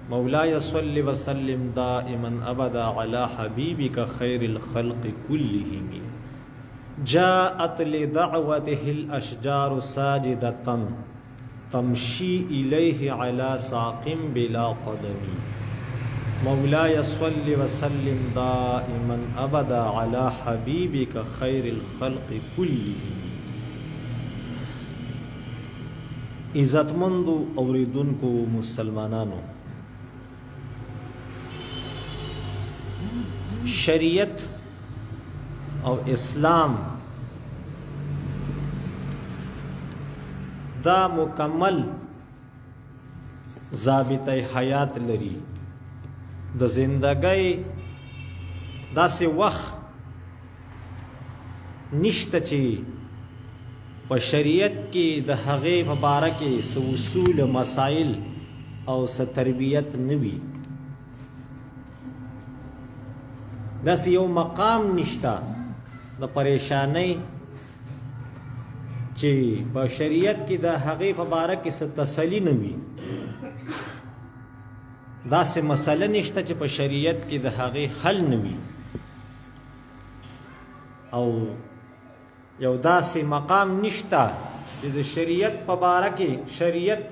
مولاي صل وسلم دائما ابدا على حبيبك خير الخلق كلهم جاءت لدعوته الاشجار ساجدة تمشي اليه على ساق بلا قدم مولاي صل وسلم دائما ابدا على حبيبك خير الخلق كلهم. عزتمندو اوریدونکو مسلمانانو، شریعت او اسلام دا مکمل ضابطه حیات لري. د زندګۍ داسې وخت نشته چې په شریعت کې د هغې په باره کې څه اصول مسائل او څه تربیت نه وي. داسې یو مقام نشته د پریشانۍ چې په شریعت کې د هغې په باره کې څه تسلي نه وي. داسې مسله نشته چې په شریعت کې د هغې حل نه وي، او یو داسې مقام نشته چې د شریعت په باره کې شریعت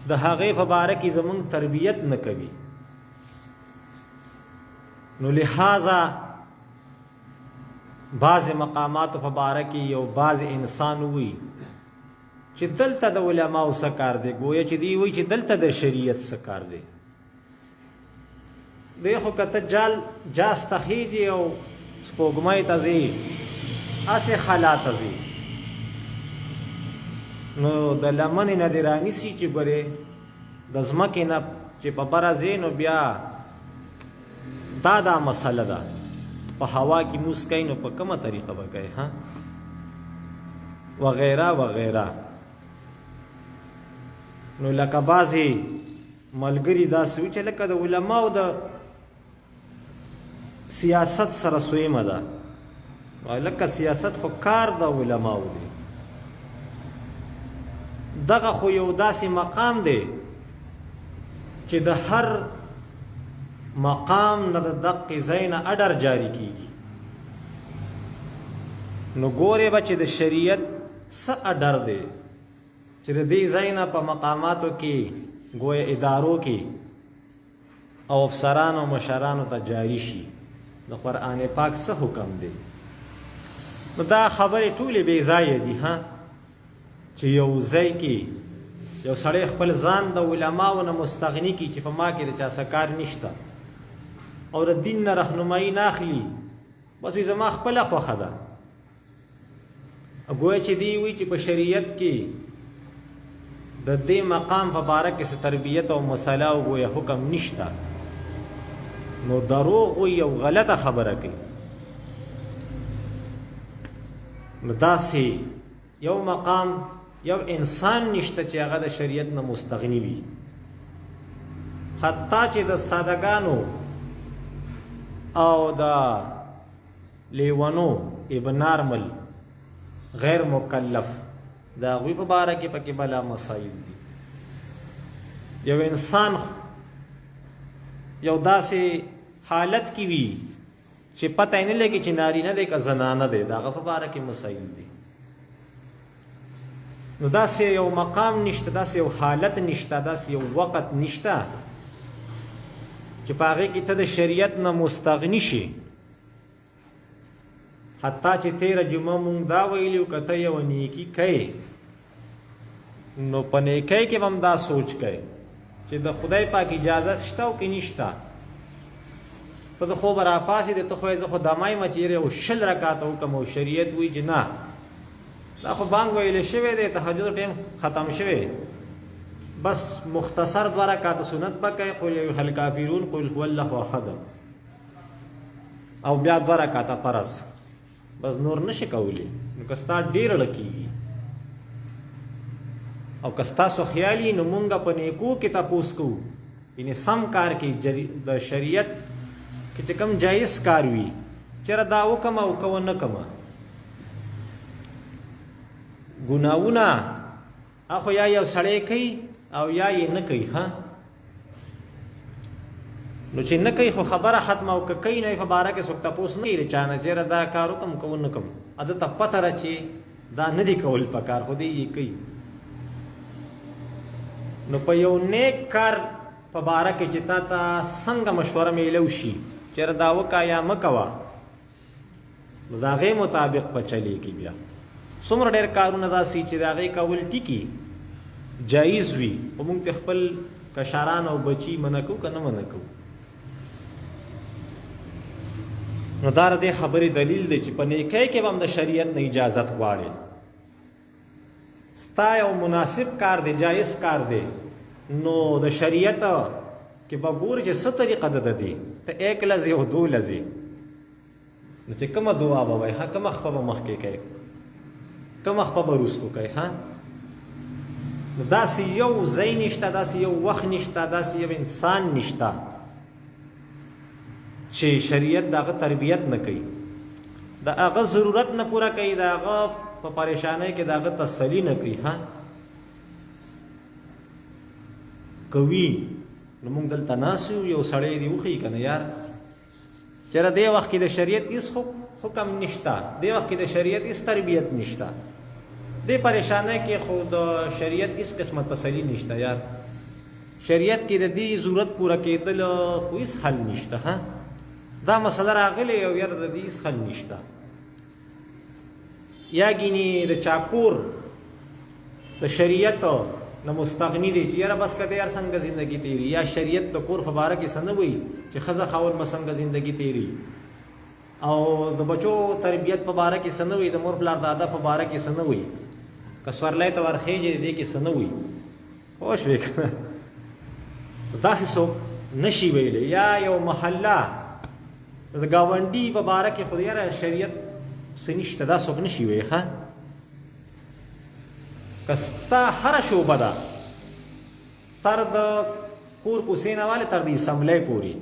د هغې په باره کې زموږ تربیت نه کوي. نو لہذا بعض مقاماتو په باره کې یو بعض انسان وي چې دلته د علماو څه کار دی، گویا چې دی وي چې دلته د شریعت څه کار دی. دی خو که ته جاس ته خیږي او سپوږمۍ ته ځې، هسې خلا ته ځې، نو د لمنې نه دې رانیسي چې ګورې د ځمکې نه چې په بره ځې، نو بیا دا مسله ده. په هوا کې موس کوي نو په کومه طریقه به کوي، ها، وغیره وغیره. نو لکه بعضې ملګري داسې وي چې لکه د علماو د سیاست سره سویمه ده، لکه سیاست خو کار د علماو دی. دغه خو یو داسې مقام دی چې د هر مقام نه د دقې ځای نه اډر جاری کیږي. نو ګورې به چې د شریعت څه اډر دی چې د دې ځای نه په مقاماتو کې گویا ادارو کې او افسرانو او مشرانو ته جاری شي. د قرآن پاک څه حکم دی؟ نو دا خبرې ټولې بې ځایه دي، ها، چې یو ځای کې یو سړی خپل ځان د علماو نه مستغني کړي چې په ما کې د چا څه کار نشته او د دین نه رهنمایي نه اخلي، بس وي زما خپله خوښه ده. گویا چې دی وي چې په شریعت کې د دې مقام په باره کې څه تربیت او مسله او گویا حکم نشته، نو دروغ وي او غلطه خبره کوي. نو داسې یو مقام یو انسان نشته چې هغه د شریعت نه مستغني وي. حتی چې د سادهګانو او د لیونو ابن نارمل غیر مکلف د هغوی په باره کې پکې بلا مسایل دي. یو انسان یو داسې حالت کې وي چې پته یې نه لګي چې نارینه دی که زنانه دی، د هغه په باره کې مسایل دي. نو داسې یو مقام نشته، داسې یو حالت نشته، داسې یو وخت نشته چې په هغې کې ته د شریعت نه مستغني شي. حتی چې تیره جمعه مونږ دا ویلي و که ته یوه نیکي کوې نو په نیکۍ کې به هم دا سوچ کوې چې د خدای پاک اجازت شته او که نشته. ته د خوبه راپاڅې دی، ته خو زه خو دمه یم چې یو 20 رکاته وکړم او شریعت وایي چې نه، دا خو بانګ ویلی شوی دی، تهجد ټیم ختم شوی، بس مختصر 2 رکاته سنت به کوي، قل یا ایها الکافرون، قل هو الله احد، او بیا 2 رکاته فرض، بس نور نشي کولی. نو که ستا ډېر اړه کېږي او که ستاسو خیالي، نو مونږ په نیکو کې تپوس کوو، یعنې سم کار کې د شریعت کې چې کوم جایز کار وي، چېرې دا وکړم او که ونه کړم. ګناهونه اخو یا یو سړی کوي او یا یې نه کوي، ها، نو چې نه کوي خو خبره ختمه او که کوي نه په باره کې څوک تپوس نه کوي چا نه چېره دا کار وکړم که ونه کړم ده ته پته ده چې دا نه دي کول پکار خو دی یې کوي. نو په یو نیک کار په باره کې چې تا ته څنګه مشوره میلو شي چېره دا وکړه یا مه کوه نو د هغې مطابق به چلیږي. بیا څومره ډېر کارونه داسې چې د هغې کول ټیکي جایز وي خو موږ ته خپل کشران او بچي منع کوو که نه منع کوو. نو دا د دې خبرې دلیل دی چې په نیکۍ کې به هم د شریعت نه اجازت غواړې. ستا یو مناسب کار دی جایز کار دی نو د شریعت کې به ګورې چې څه طریقه ده د دې ته 1 لفظ او 2 لفظ نو چې کومه دعا به وایي ها کومه خپه به مخکې کوي کومه خپه به وروستو کوي ها. نو داسې یو ځای نشته داسې یو وخت نشته داسې یو انسان نشته چې شریعت د هغه تربیت نه کوي د هغه ضرورت نه پوره کوي د هغه په پریشانۍ کې د هغه تسلي نه کوي ها کوي. نو موږ دلته ناست یو سړی دی وښیي که نه یار چېرې دې وخت کې د شریعت هېڅ حکم نشته دې وخت کې د شریعت هېڅ تربیت نشته دې پریشانۍ کې خو د شریعت هېڅ قسمه تسلي نشته یار شریعت کې د دې ضرورت پوره کېدل خو هېڅ حل نشته ها دا مسله راغلی او یار د دې هېڅ حل نشته. یا ګینې د چاکور د شریعت نه مستغني دی چې یاره بس که یار څنګه زندگی تیری یا شریعت د کور په باره کې څه نه وایي چې ښځه خاوند به څنګه زندگی تیری او د بچو تربیت په باره کې څه نه وایي د مور پلار د ادب په باره کې څه نه وایي که سورلی ته ورخېږي دې کې څه نه وایي پوه شوې که نه داسې څوک نشي ویلی. یا یو محله د ګاونډي په باره کې خو یاره شریعت څه نشته دا څوک نشي ویلی ښه که ستا هره شعبه ده تر د کور کوڅې نه والې تر د اسمبلی پورې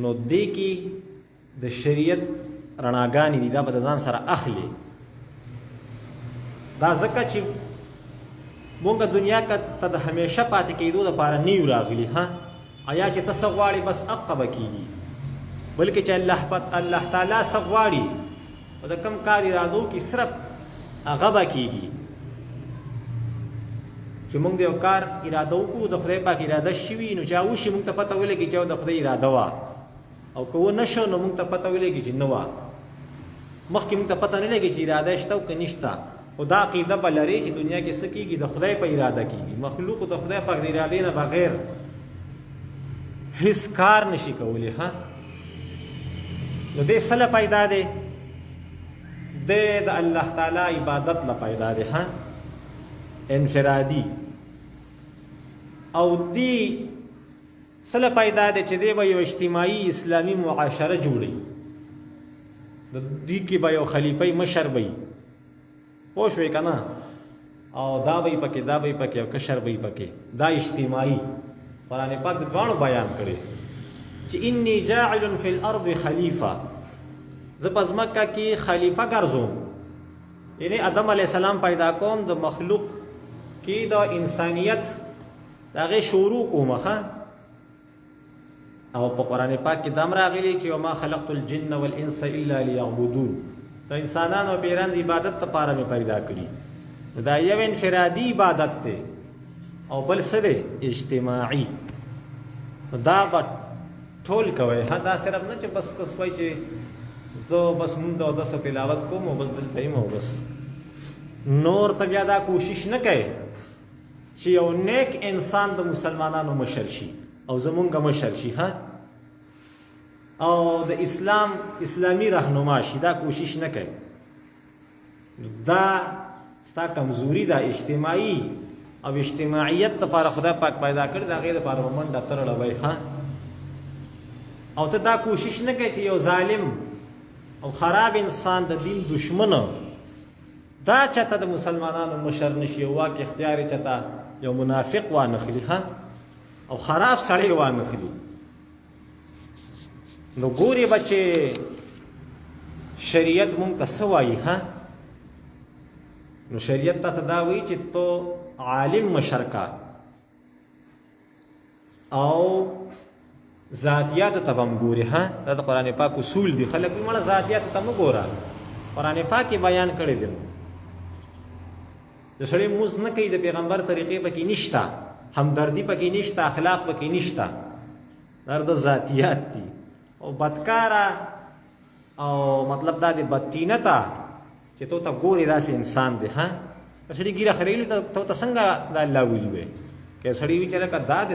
نو دې کې د شریعت رڼاګانې دي دا به د ځان سره اخلي. دا ځکه چې مونږ دنیا ته د همیشه پاتې کېدو دپاره نه یو راغلي ها ایا چې ته څه غواړې بس هغه به کېږي بلکې چې الله تعالی څه غواړي او د کوم کار ارادو کې صرف هغه به کېږي. چې موږ د یو کار اراده وکړو د خدای پاک اراده شوي نو چې هغه وشي موږ ته پته ولګي چې د خدای اراده وه او که ونه شو نو موږ ته پته ولګي چې نه وه مخکې موږ ته پته نه لګي چې اراده شته او که نشته خو دا عقیده به لرې چې دنیا کې څه کېږي د خدای په اراده کېږي مخلوق د خدای پاک د ارادې نه بغیر هیڅ کار نشي کولی ها. نو دې څه له پیدا دی دې د الله تعالی عبادت له پیدا دی ها انفرادي او دی څه له پیدا دی چې دی به یو اجتماعي اسلامي معاشره جوړوي د دې کې به یو خلیفه مشر به وي پوه شوې که نه او دا به یې پکې دا به یې پکې او کشر به یې پکې دا اجتماعي قرآن پاک د دواړو بیان کړی چې انی جاعل فی الارض خلیفه زه په ځمکه کې خلیفه ګرځوم یعنی آدم علیه السلام پیدا کوم د مخلوق کې د انسانیت د هغې شروع کوم ښه او په قرآن پاک کې دا هم راغلي چې وما خلقت الجن والانس الا لیعبدون د انسانانو او پیران د عبادت لپاره مې پیدا کړي دا یو انفرادي عبادت دی او بل څه دی اجتماعي دا به ټول کوئ ها دا صرف نه چې بس تاسو وایئ چې زه بس مونځ او داسې تلاوت کوم او بس دلته یم او بس نور ته بیا دا کوشش نه کوي چې یو نیک انسان د مسلمانانو مشر شي او زمونږ مشر شي ها او د اسلامي رهنما شي دا کوشش نه کوي دا ستا کمزوري ده اجتماعي او اجتماعیت لپاره خدای پاک پیدا کړی د هغې دپاره به منډه ترړوئ ښه او ته دا کوشش نه کوي چې یو ظالم او خراب انسان د دین دشمنه دا چاته د مسلمانانو مشر نشي او واک اختیار یې چاته یو منافق وانخلي ښه او خراب سړی وانخلي نو ګورې به چې شریعت مونږ ته څه وایي ښه نو شریعت ته دا وایي چې تو عالم مشر کا او ذاتیات ته هم ګوري. ها دا د قرآن پاک اصول دي. خلک وایي مړه ذاتیات ته مه ګوره، قرآن پاک کې بیان کړی دی. د سړی موز نه کوي د پیغمبر طریقې پکې نشته، همدردي پکې نشته، اخلاق پکې نشته، دا د ذاتیات دي. او بدکاره او مطلب دا د بدتینته چې تو ته ګوري داسې انسان دی. ها سړی ګیره خریلی ته ته څنګه د الله ویلي وی که سړی وی چې لکه دا د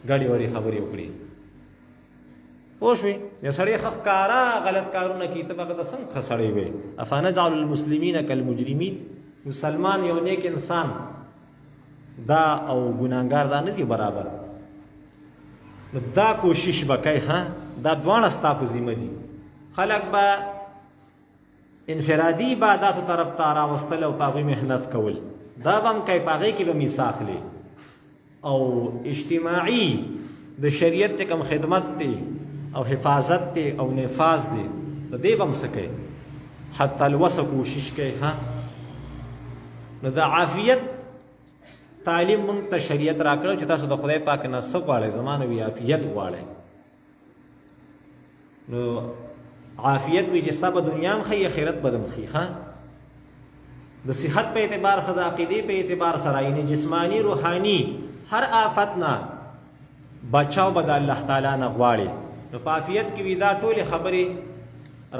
ګاډي وړي خبرې وکړي پوه شوې. یا سړی ښه ښکاره غلط کارونه کوي ته به هغه ته څنګه ښه سړی وی. افنجعل المسلمین کالمجرمین، مسلمان یو نیک انسان دا او ګناهګار دا نه دي برابر. نو دا کوشش به کوي. ها دا دواړه ستا په ذمه دي. خلک به انفرادي عباداتو طرف ته راوستل او په هغوی محنت کول، دا به هم کوي، په هغې کې به میثاق اخلي. او اجتماعي د شریعت چې کوم خدمت دی او حفاظت دی او نفاذ دی د دې به هم څه کوي، حتی الوسع کوشش کوي. ها نو د عافیت تعلیم موږ ته شریعت راکړو چې تاسو د خدای پاک نه څه غواړئ، زما نه وي عافیت غواړئ. نو عافیت وي چې ستا به دنیا هم ښایي آخرت به هم ښي. ښه د صحت په اعتبار سره، د عقیدې په اعتبار سره، یعنې جسماني روحاني هر آفت نه بچاو به د الله تعالی نه غواړي. نو په عافیت کې وي دا ټولې خبرې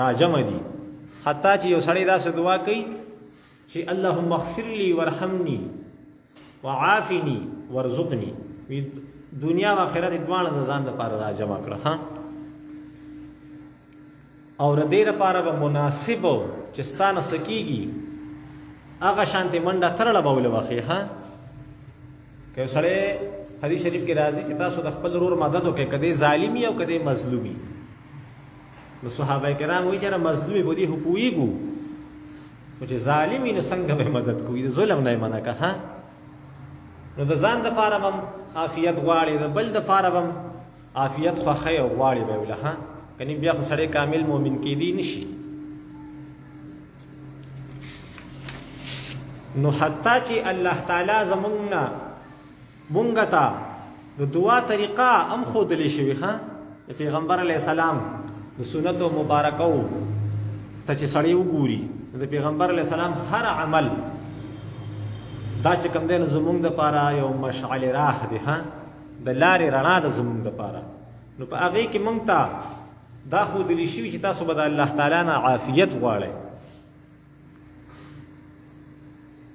راجمع دي. حتی چې یو سړی داسې دعا کوي چې اللهم اغفر لي وارحمني وعافني وارزقني، وي دنیا و آخرت دواړه د ځان لپاره راجمع کړه. ها او د دې لپاره به مناسب چې ستا نه څه کېږي هغه شانتې منډه ترړه به ولوخې. ها که یو سړی حدیث شریف کې راځي چې تاسو د خپل ورور مدد وکړئ، که دی ظالمي او که دی مظلومي. نو صحابه کرام وایي چې مظلومي به دې خو پوهېږو، نو چې ظالمي نو څنګه به مدد کوي، د ظلم نه یې منع که. ها نو د ځان دپاره به هم عافیت غواړي، د بل دپاره به هم عافیت خوښوي او غواړي به یې وله. ها کنی بیا خو سړی کامل مؤمن کېدی نشي. نو حتی چې الله تعالی زمونږ نه مونږ ته د دعا طریقه هم ښودلې شوې. ښه د پیغمبر علیه السلام د سنتو مبارکو ته چې سړی وګوري، د پیغمبر علیه السلام هر عمل دا چې کوم دی نو زمونږ دپاره یو مشعل راح دی. ها د لارې رڼا ده زمونږ دپاره. نو په هغې کې مونږ ته دا ښودلې شوي چې تاسو به د الله تعالی نه عافیت غواړئ.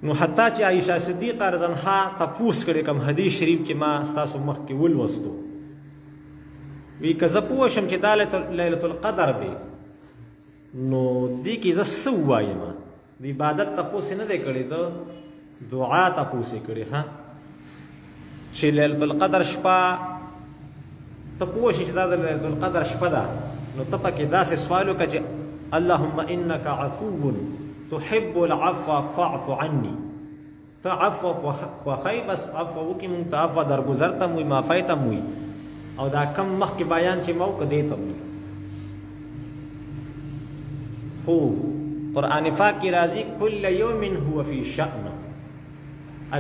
نو حتی چې عایشه صدیقه رضی الله عنها تپوس کړی کوم حدیث شریف چې ما ستاسو مخکې ولوستو، وی که زه پوه شم چې دا لیلة القدر دی نو دې کې زه څه ووایم؟ د عبادت تپوس یې نه دی کړی، د دعا تپوس یې کړی. ها چې لیلة القدر شپه ته پوه شي چې دا د لیلة القدر شپه ده، نو ته پکې داسې سوال وکړه چې اللهم انک عفو تحب العفو فاعف عني. ته عفو خوښئ، بس عفو وکړي، مونږ ته عفو درګذر ته م وي، معافی ته م وي، او دا کم مخکې بیان چې ما وکړه دې ته م وي. خو قرآن پاک کې راځي کل یوم هو فی شأن.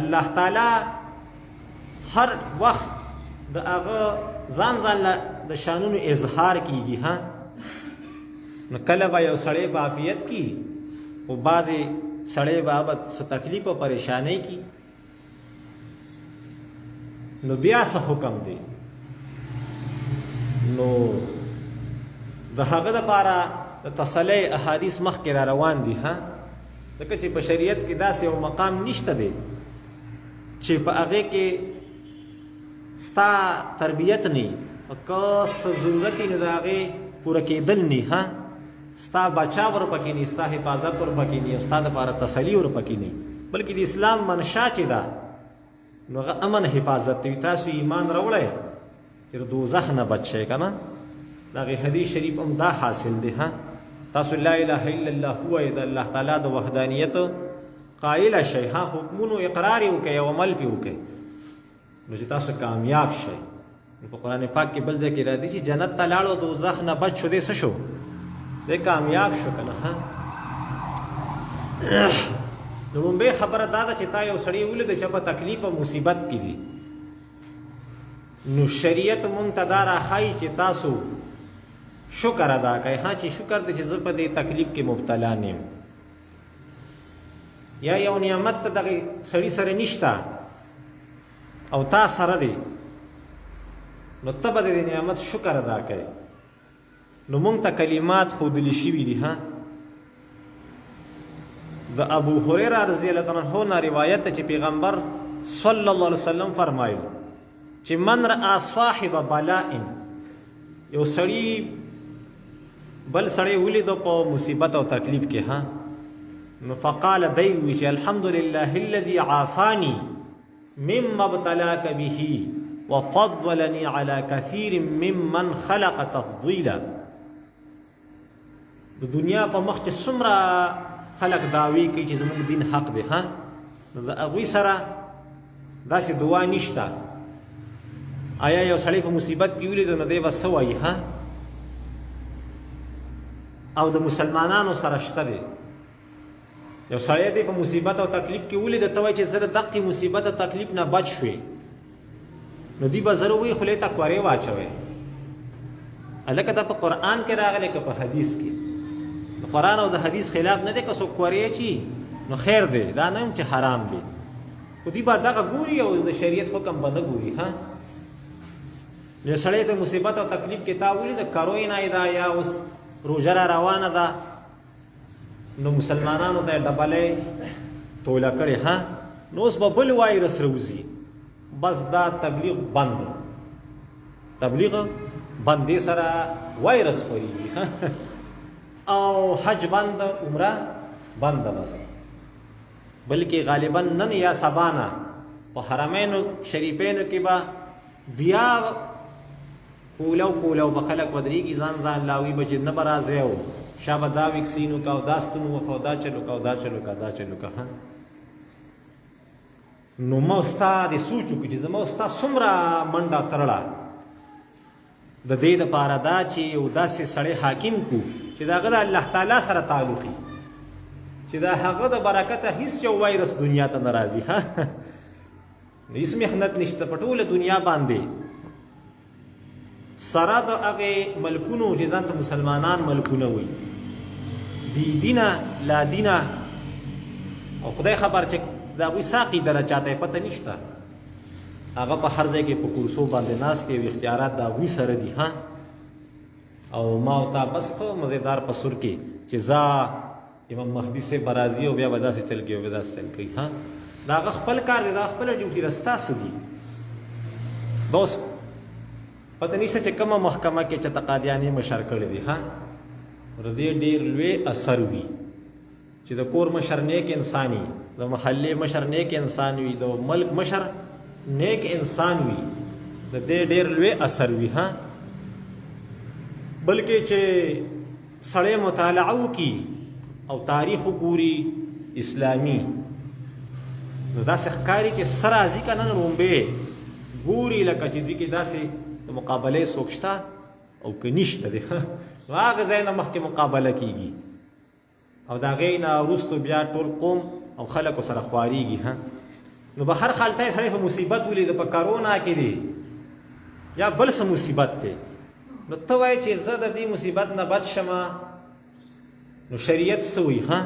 الله تعالی هر وخت د هغه ځان د شانونو اظهار کیږي. ها نو کله به یو سړی په عافیت کې او بعضې سړی به څه تکلیف او پریشانی کی، نو بیا څه حکم دی؟ نو د هغه دپاره د تسلی احادیث مخکې را روان دي. ها ځکه چې په شریعت کې داسې یو مقام نشته دی چې په هغې کې ستا تربیت نه که څه ضرورت یې نو د هغې پوره کېدل نه. ها ستا بچا ورپکې نه، ستا حفاظت ورپکې نه، او ستا دپاره تسلي ورپکې نه، بلکې د اسلام منشا چې ده نو هغه امن حفاظت دی. تاسو ایمان راوړئ چې د دوزخ نه بچ شئ که نه، د هغې حدیث شریف هم دا حاصل دی. ها تاسو لا اله الا الله ووایئ، د الله تعالی د وحدانیت قایله شئ. ها حکمونو اقرار یې وکئ او عمل پې وکئ، نو چې تاسو کامیاب شئ. په قرآن پاک کې بل ځای کې راځي چې جنت ته لاړو دوزخ نه بچ شو، دی څه شو؟ دی کامیاب شو که نه. ها نو لومبۍ خبره دا ده چې تا یو سړی ولیده چې په تکلیف او مصیبت کې دی، نو شریعت مونږ ته دا راښایي چې تاسو شکر ادا کوئ. ها چې شکر دی چې زه په دې تکلیف کې مبتلا نه یم، یا یو نعمت ته دغه سړي سره نشته او تا سره دی، نو ته به د دې نعمت شکر ادا کوئ. نو مونږ ته کلمات ښودلي شوي دي. ها د ابو هريره رضی الله عنه نه روایت ده چې پیغمبر صلی الله علیه وسلم فرمایل چې من رأى صاحب بلاء، یو سړی بل سړی ولید په مصیبت او تکلیف کې، ها نو فقال دی وی چې الحمد لله الذي عافاني مما ابتلاك به وفضلني على كثير ممن خلق تفضيلا. د دنیا په مخ کې څومره خلق دعوی کوي چې زموږ دین حق دی، ها نو د هغوی سره داسې دعا نشته. آیا یو سړی په مصیبت کې ولید نو دی به څه وایي؟ ها او د مسلمانانو سره شته دی. یو سړی دی په مصیبت او تکلیف کې ولید، ته وایي چې زه د دقې مصیبت او تکلیف نه بچ شوې، نو دی به زه وایي خولې ته کورې واچوئ. هلکه دا په قرآن کې راغلی که په حدیث کې؟ د قرآن او د حدیث خلاف نه دی. که څوک کورې اچي نو خیر دی، دا نه هم چې حرام دی، خو دی به دغه ګوري او د شریعت حکم به نه ګوري. ها یو سړی د مصیبت او تکلیف کې تا ولید، کروی نه ده یا اوس روژه را روانه ده، نو مسلمانانو ته یې ډبلۍ توله کړې، ها نو اوس به بل وایرس راوځي، بس دا تبلیغ بند، تبلیغ بند، دې سره وایرس خورېږي او حج بند، عمره بند. بس بلکې غالبا نن یا سبانه په حرمینو شریفینو کې به بیا کولو به خلک ودرېږي، ځان لاوي به چې نه به راځئ او شا به دا ویکسین وکړه او دا ستون وکړه او دا چل وکړه او دا چل وکړه دا چل وکړه. نو ما ستا د سوچ وکړو چې زما ستا څومره منډه ترړه د دې دپاره دا چې یو داسې سړی حاکم کو چې د هغه د الله تعالی سره تعلقي، چې د هغه د برکته هیڅ یو وایرس دنیا ته نه راځي. هیڅ محنت نشته په ټوله دنیا باندې سره د هغې ملکونو چې ځان ته مسلمانان ملکونه وي، بی دینه لا دینه، او خدای خبر چې د هغوی څه عقیده ده چاته یې پته نشته. هغه په هر ځای کې په کرسو باندې ناست دی او اختیارات د هغوی سره دي. ها او ما او تا بس ښه مزیدار په سر کې چې ځه امام مهدي صاحب به راځي او بیا به داسې چل کوي او بیا داسې چل کوي. ها د هغه خپل کار دی، د هغه خپله ډیوټي رستا څه دي. دا اوس پته نشته چې کومه محکمه کې چې قاضیانې مشر کړی دی. ها د دې ډېر لوی اثر وي چې د کور مشر نیک انسان وي، د محلې مشر نیک انسان وي، د ملک مشر نیک انسان وي، د دې ډېر لوی اثر وي. ها بلکې چې سړی مطالعه وکړي او تاریخ وګوري اسلامي، نو داسې ښکاري چې څه راځي که نه رومبې ګوري لکه چې دوی کې داسې د مقابلې څوک شته او که نشته دی. نو هغه ځای نه مخکې مقابله کېږي او د هغې نه وروستو بیا ټول قوم او خلکو سره خواریږي. ها نو به هر خالته سړی په مصیبت ولید، په کرونا کې دی یا بل څه مصیبت دی، نو ته وایې چې زه د دې مصیبت نه بچ شمه، نو شریعت څه وایي؟ ها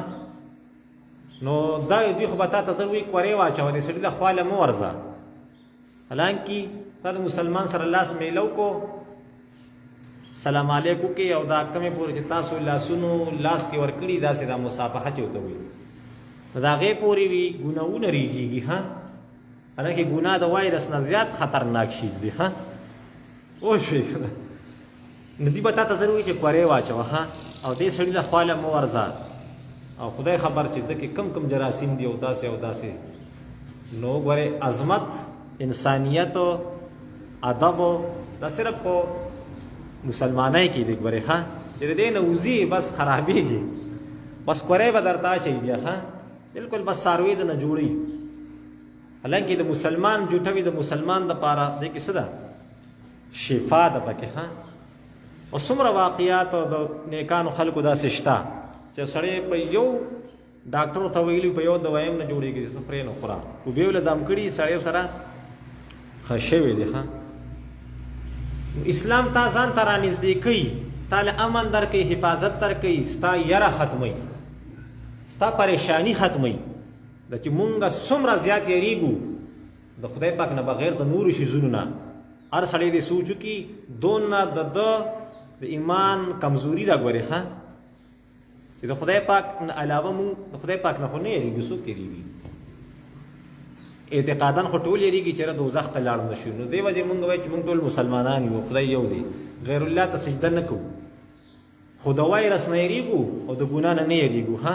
نو دا دوی خو به تا ته تر وایي کورې واچوه، د سړي د خواله مه ورځه. حالانکې تا د مسلمان سره لاس میلو کو، سلام علیکم کې او دا کمې پورې چې تاسو لاسونو لاس کې ورکړي داسې دا مصافحه چې ورته وایي، نو د هغې پورې وي ګناهونه ریږېږي. ها حالانکې ګناه د وایرس نه زیات خطرناک شیز دی. ها پوه شوې که نه؟ نو دوی به تا ته ضرور وایي چې کورې واچوه، ها او دې سړي له خواله مه ورځه، او خدای خبر چې ده کې کم جراثیم دي او داسې او داسې. نو ګورې عظمت، انسانیت، ادب دا صرف په مسلمانۍ کې دی. ګورې ښه چې د دې نه وځي بس خرابېږي، بس کورې به درته اچوي بیا. ښه بلکل بس څاروي د نه جوړوي. حالانکې د مسلمان جوټه وي د مسلمان دپاره دې کې څه ده؟ شفا ده پکې. ښه او څومره واقعات د نیکانو خلکو داسې شته چې سړی په یو ډاکټر ته ویلي په یو دوایم نه جوړېږي، چې څه خورې نه خوره، خو بیا یې له دم کړي سړی سره ښه شوی دی. ښه اسلام تا ځان ته رانږدې کوي، تا له امن درکوي، حفاظت درکوي، ستا یره ختموي، ستا پریشانی ختموي. د چې مونږ څومره زیات یریږو د خدای پاک نه بغیر د نورو شیزونو نه، هر سړی دې سوچ وکړي دونه د ایمان کمزوري ده. ګورې ښه چې د خدای پاک نه علاوه مونږ د خدای پاک نه خو نه یریږو. څوک یریږي؟ اعتقاداً خو ټول یریږي چې دوزخ ته لاړ نه شو. نو دې وجې مونږ وایو چې مونږ ټول مسلمانان یو، خدای یو دی، غیر الله ته سجده نه کوو. خو د وایرس نه یریږو او د ګناه نه یریږو. ها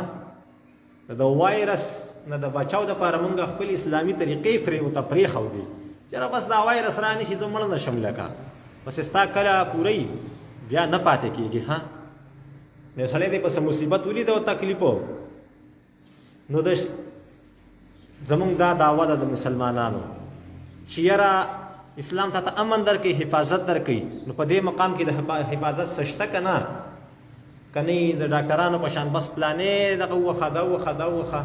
د وایرس نه د بچاو دپاره مونږ خپل اسلامي طریقې ورته پرېښودې چې بس دا وایرس را نه شي زه مړه نه شم. لکه بس ستا کله پوره بیا نه پاتې کېږي. ها نو سړی دی پس مصیبت ولید او تکلیف نو د زمونږ دا دعوه ده د مسلمانانو چې یاره اسلام ته امن درکوي، حفاظت درکوي. نو په دې مقام کې د حفاظت څه شته که نه؟ که نه د ډاکټرانو په شان بس پلانې دغه وخه دا وخه دا وخه،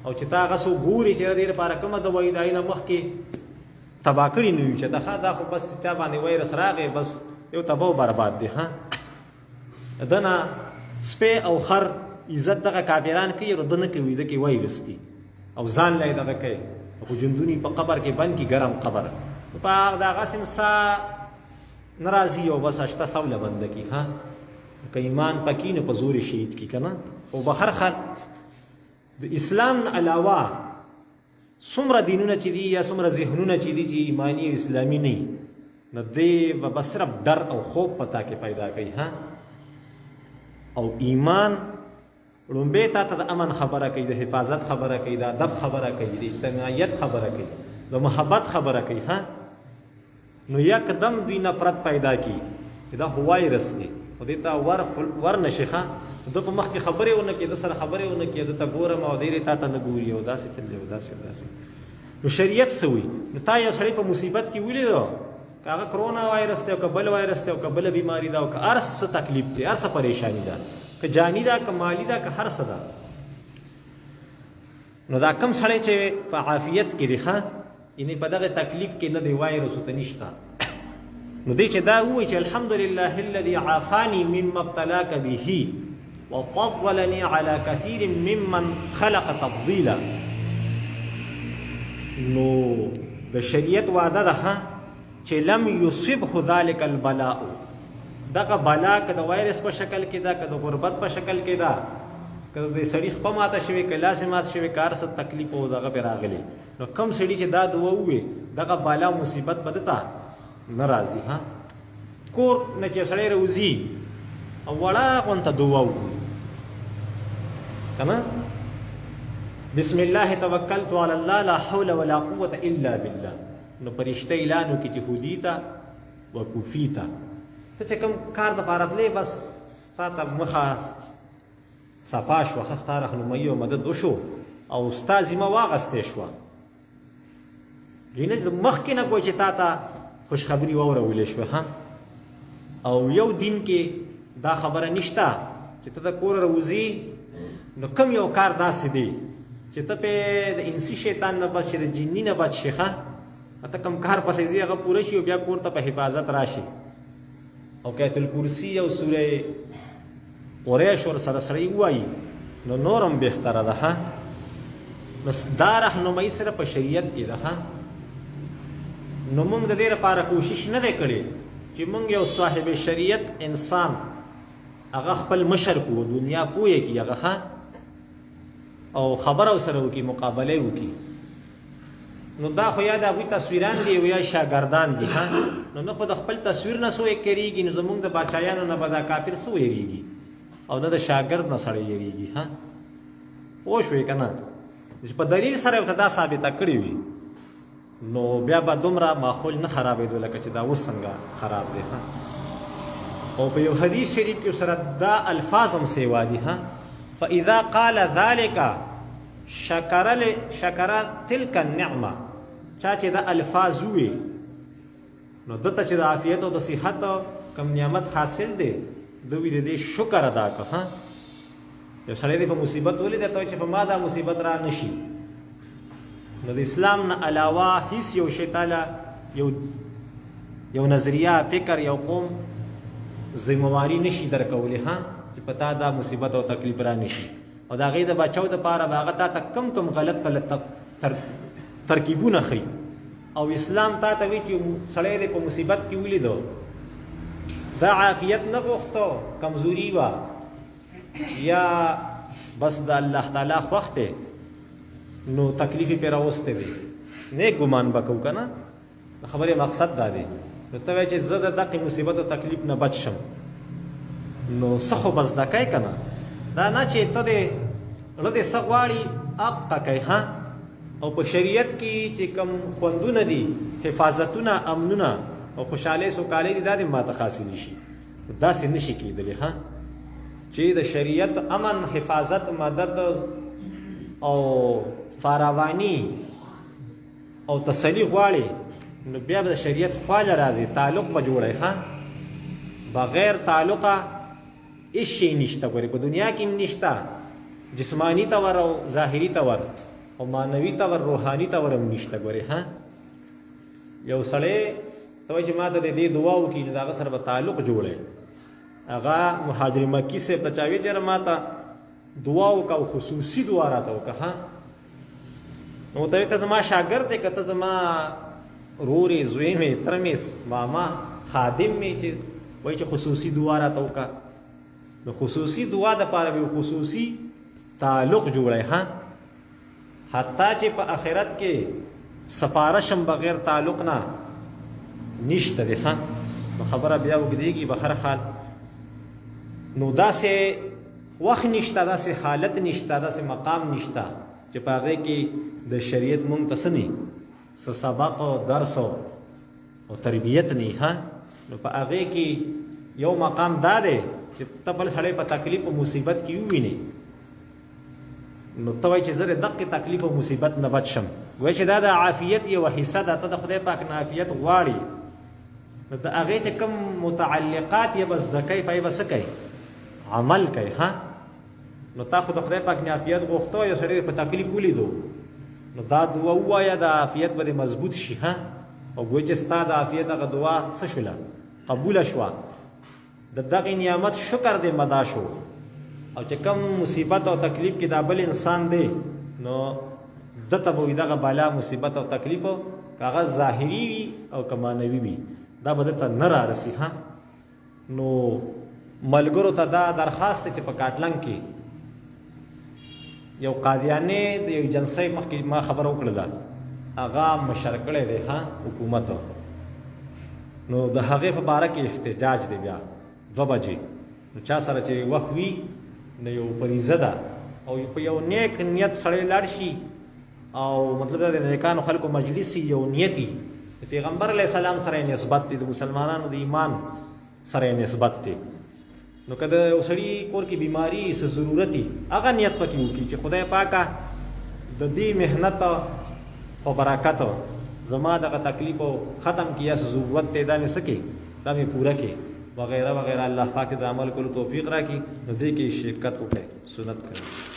او چې تا هغه څو ګوري چې د دې لپاره کومه دوایي د هغې نه مخکې تباه کړي نه وي چې دا خو بس چا باندې وایرس راغی بس یو تباه و برباد دی. ها دنه سپی او خر عزت دغه کافران کوي او ده نه کوي، ده کې وایرس دي او ځان لا یې دغه کوي. خو جندونی په قبر کې بند کي ګرم قبر په هغه د هغسې سا نه راځي او بس اشته سوله بنده کي. ها که ایمان پکې نه په زور شهید کي که نه. خو بهر خل د اسلام نه علاوه څومره دینونه چې دي یا څومره ذهنونه چې دي چې ایماني او اسلامي نه وي، نو دی به بس صرف ډر او خوب په تا کې پیدا کوي. ها او ایمان لومبې تا ته د امن خبره کوي، د حفاظت خبره کوي، د ادب خبره کوي، د اجتماعیت خبره کوي، د محبت خبره کوي. ها نو یکدم دوی نفرت پیدا کی چې دا وایرس دی او دې ته ور نشي. ښه د په مخ کې خبرې ونه کړي، د سره خبرې ونه کړي، د ته ګورم او دی تا ته نه ګوري او داسې چل دی او داسې. نو شریعت څه وایي؟ نو تا یو سړی په مصیبت کې ولیدو، که هغه کرونا وایرس دی او که بل وایرس دی او که بله بیماري ده او که هر څه تکلیف دی، هر څه پریشاني ده، که جاني ده که مالی ده که هر څه ده، نو دا کم سړی چې په عافیت کې دی، ښه یعنې په دغه تکلیف کې نه دی، وایرس ورته نشته، نو دی چې دا ووایي چې الحمدلله الذي عافاني مما ابتلاك به وفضلني على كثير ممن خلق تفضيلا. نو د شریعت وعده ده چې لم يصبه ذلك البلاء، دغه بلا که د وایرس په شکل کې ده، که د غربت په شکل کې ده، که د سړي خپه ماته شوې، که لاس ماته شوې، که هر څه تکلیف او دغه پرې راغلی، نو کم سړي چې دا دعا ووایي دغه بالا مصیبت به ده ته نه راځي. ها کور نه چې سړی راوځي او وړه غونته دعا وکړي که نه، بسم الله توکلت علی الله لا حول ولا قوة الا بالله، نو پرشته اعلان وکړي چې هدیته وکفیته، ته چې کوم کار دپاره تلې بس ستا ته مخه صفا شوه، ښه ستا رهنمایي او مدد وشو او ستا ذمه واغستې شوه. یعنې مخکې نه کوی چې تا ته خوشخبري واورولې شوه. ها او یو دین کې دا خبره نشته چې ته د کوره راوځې نو کوم یو کار داسې دی چې ته پې د انسي شیطان نه بچ شي، د جني نه بچ شي، ښه ته کوم کار پسې ځې هغه پوره شي او بیا کور ته په حفاظت راشي او آیت الکرسي او سوره قریش ورسره سړی ووایي نو نورم بهتره ده. ها نو دا رهنمایي سره په شریعت کې ده. ها نو موږ د دې لپاره کوشش نه دی کړی چې موږ یو صاحب شریعت انسان هغه خپل مشر کو دنیا پوهه کړي، هغه ښه او خبره ورسره وکړي، مقابله وکړي. نو دا خو یا د هغوی تصویران دي او یا شاګردان دي. ها نو نه خو د خپل تصویر نه څوک کېږي، نو زموږ د باچایانو نه به دا کافر څه ویریږي او نه د شاګرد نه سړی یریږي. ها پوه شوې که نه؟ چې په دلیل سره ورته دا ثابته کړې وي نو بیا به دومره ماحول نه خرابېدو لکه چې دا اوس څنګه خراب دی. ها او په یو حدیث شریف کې سره دا الفاظ هم سیوا دي. ها فاذا قال ذلك شکر تلک النعمه، چا چې دا الفاظ ووي نو دته چې د عافیت او د صحت کم نعمت حاصل دی دوی د دې شکر ادا که. ها یو سړی دی په مصیبت ولید ته چې په ما دا مصیبت را نشي، نو د اسلام نه علاوه هیڅ یو شی تعالی یو یو نظریه فکر یو قوم ذمہواری نشي درکولی ها چې پتا دا مصیبت او تکلیف را نشي او دا غي د بچاو د پاره باغه تا کم کم غلط ترکیبونه خي او اسلام تا ته وی چې سړی د په مصیبت کې ولیدو دا عافیت نه غوښتو کمزوري وا یا بس د الله تعالی وخت نو تکلیف پر راوسته وي نیک ګمان وکاو کنه خبره مقصد دا دی نو ته وای چې زه د دغه مصیبت او تکلیف نه بچ شم نو سخو بس دکای کنه دا نه چې ته دې رده سغواړي اقا کوي ها او په شریعت کې چې کم خوندونه دي حفاظتونه امنونه او خوشاله سوکاله دي دا د ماته خاص نشي دا سې نشي کېدلی ها چې د شریعت امن حفاظت مدد او فراوانی او تسلی غواړي نو بیا د شریعت خواله راځي تعلق به جوړي ها بغیر تعلقه هیڅ شی نشته ګورې په دنیا کې نشته جسمانی تور او ظاهري تور او معنوي تور روحاني تور هم نشته ګورې ها یو سړی ته وایي چې ما ته د دې دعا وکړي نو د هغه سره به تعلق جوړی هغه مهاجر مکي صاحب ته چا ویل یاره ما ته دعا وکړه او خصوصي دعا راته وکړه ها نو ته ته زما شاګرد دی که ته زما رور یې زوی مې تره مې ماما خادم مې چې وایي چې خصوصي دعا راته وکړه نو خصوصي دعا دپاره به خصوصي تعلق جوړی ها حتی چې په آخرت کې سفارش هم بغیر تعلق نه نشته دی ها نو خبره بیا وګدېږي به هر حال نو داسې وخت نشته داسې حالت نشته داسې مقام نشته چې په هغې کې د شریعت مونږ ته څه نه څه سبق او درس او تربیت نه ها نو په هغې کې یو مقام دا دی چې ته بل سړی په تکلیف او مصیبت کې ووینې نو ته وایي چې زه د دقې تکلیف او مصیبت نه بچ شم وایي چې دا د عافیت یوه حصه ده ته د خدای پاک نه عافیت غواړي نو د هغې چې کوم متعلقات یې به زده کوي په یې به څه کوي عمل کوي ها نو تا خو د خدای پاک نه عافیت غوښته یو سړی په تکلیف ولیدو نو دا دعا ووایه د عافیت به مضبوط شي ها او ګوی چې ستا د عافیت هغه دعا څه شوله قبوله شوه د دغې نعمت شکر دې مدا شو او چې کوم مصیبت او تکلیف کې دا بل انسان دی نو دته به وي دغه بالا مصیبت او تکلیف که هغه ظاهري وي او که معنوي وي دا به دته نه رارسي ها نو ملګرو ته دا درخواست دی چې په کاټلنګ کې یو قادیانې د یو ایجنسۍ مخکې ما خبره وکړه ده هغه مشر کړی دی ها حکومت نو د هغې په باره کې احتجاج دی بیا 2 بجې نو چا سره چې وخت وي نو یو فریضه ده او په یو نیک نیت سړی لاړ شي او مطلب دا د نیکانو خلکو مجلس یو نیتي د پیغمبر علیه السلام سره نسبت دی د مسلمانانو د ایمان سره نسبت دی نو که د یو سړي کور کې بیماري څه ضرورتي هغه نیت پکې وکړي چې خدای پاکه د دې محنت په برکت زما دغه تکلیف ختم کړي یا څه ضرورت دی دا مې څه کړي دا مې پوره کړي وغیرہ وغیرہ الله پاک د عمل کولو توفیق راکړي نو دې کې شرکت وکړئ سنت کړئ